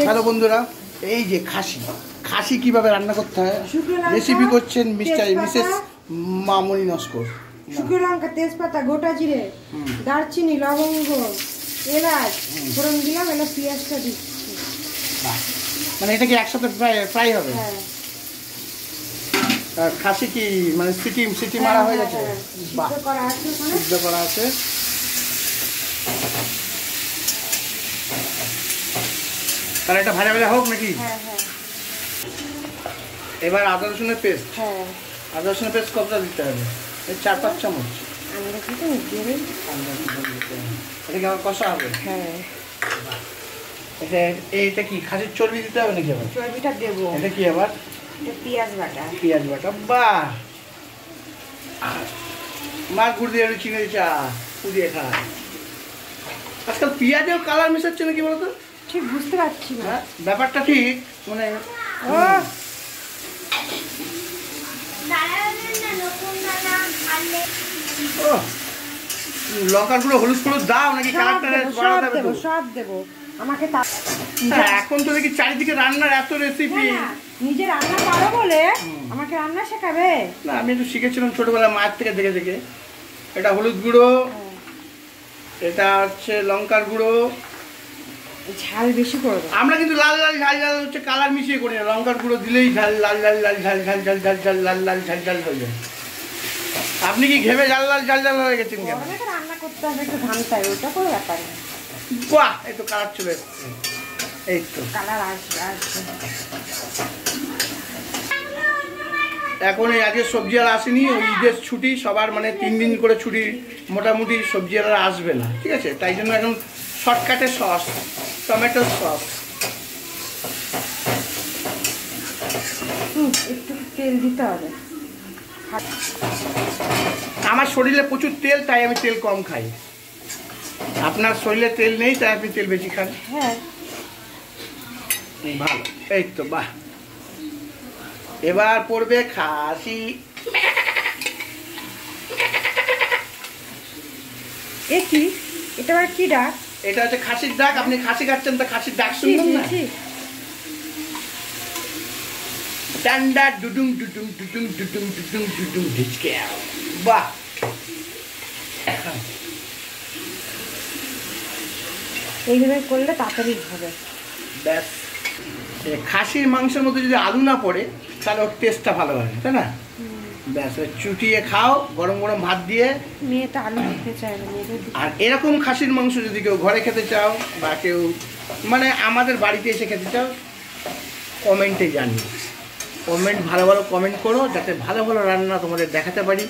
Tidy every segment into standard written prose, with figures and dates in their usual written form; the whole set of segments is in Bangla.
হ্যালো বন্ধুরা, এই যে খাসি কিভাবে রান্না করতে হয় রেসিপি করছেন মিসেস মামনি নস্কর। শুকনো লঙ্কা, তেজপাতা, গোটা জিরে, দারচিনি, লবঙ্গ, এলাচ ফোড়ন দিলাম, এবার পেঁয়াজটা দিচ্ছি। মানে এটা কি একসাথে ফ্রাই হবে? খাসি কি মানে সিটি মারা হয়ে গেছে? সিদ্ধ করা আছে। তাহলে এটা ভাজা ভাজা হোক নাকি? এবার আদা রসুনের পেস্ট। আদা রসুনের পেস্ট কতটা দিতে হবে? 4-5 চামচ। এটা কি আবার কষা হবে? এইটা কি খাসির চর্বি দিতে হবে নাকি? আবার চর্বিটা দেবো। এটা কি আবার? পেঁয়াজ বাটা। বাহ, মা গুড় দিয়ে একটু চিনি চা পুড়িয়ে খায়। আজকাল পেঁয়াজেও কালার মেশাচ্ছে নাকি বলতো? ঠিক বুঝতে পারছি না ব্যাপারটা, ঠিক মানে লঙ্কার গুঁড়ো, হলুদ গুঁড়ো দাও নাকি? সব দেবো আমাকে। এখন তো দেখি চারিদিকে রান্নার এত রেসিপি। নিজে রান্না পারো বলে আমাকে রান্না শেখাবে? না, আমি একটু শিখেছিলাম ছোটবেলায় মায়ের থেকে দেখে দেখে। এটা হলুদ গুঁড়ো, এটা হচ্ছে লঙ্কার গুঁড়ো। ঝাল বেশি করবো আমরা, কিন্তু লাল লাল ঝাল ঝাল হচ্ছে কালার মিশিয়ে করি না। লঙ্কার গুঁড়ো দিলেই ঝাল লাল লাল লাল ঝাল ঝাল ঝাল ঝাল ঝাল লাল লাল ঝাল ঝাল হয়ে যায়। আপনি কি ঘেমে ঝাল লাল ঝাল ঝাল হয়ে গেছেন কেন? রান্না করতে হবে, একটু ঘামতে হবে, ওটা কোনো ব্যাপার না। বাহ, এই তো কালার চলে এসছে। এই তো কালার আসবে। এখন এই আজকে সবজিওয়ালা আসেনি, ওই ঈদের ছুটি সবার, মানে 3 দিন করে ছুটি মোটামুটি, সবজিওয়ালা আসবে না, ঠিক আছে? তাই জন্য এখন শর্টকাটে সস, টমেটো সস। একটু তেল দিতে হবে। আমার শরীরে প্রচুর তেল, তাই আমি তেল কম খাই। আপনার শরীরে তেল নেই, তাই আপনি তেল বেশি খান। ভালো, এই তো বাহ। এবার পড়বে খাসি। কি এটা আবার কি ডাক? এটা হচ্ছে খাসির ডাক। আপনি খাসি খাচ্ছেন, তা খাসির ডাক শুনবেন না? ডান্ডা ডুডুং ডুডুং ডুডুং ডুডুং ডুডুং ডুডুং ঢিচকে। বাহ, এইভাবে করলে তাড়াতাড়ি হবে। ব্যাস। খাসির মাংসের মধ্যে যদি আলু না পড়ে তাহলে ওর টেস্টটা ভালো হয়, তাই না? ব্যাস, চুটিয়ে খাও গরম গরম ভাত দিয়ে। মেয়েটা আলু খেতে চায় না। আর এরকম খাসির মাংস যদি কেউ ঘরে খেতে চাও, বা কেউ মানে আমাদের বাড়িতে এসে খেতে চাও, কমেন্টে জানিও। ভালো ভালো কমেন্ট করো, যাতে ভালো ভালো রান্না তোমাদের দেখাতে পারি,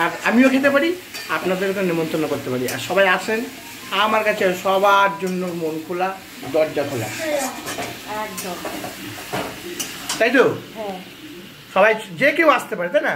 আর আমিও খেতে পারি, আপনাদেরকে নিমন্ত্রণ করতে পারি। আর সবাই আসেন আমার কাছে, সবার জন্য মন খোলা, দরজা খোলা। একদম তাই তো? সবাই যে কেউ আসতে পারে, তাই না?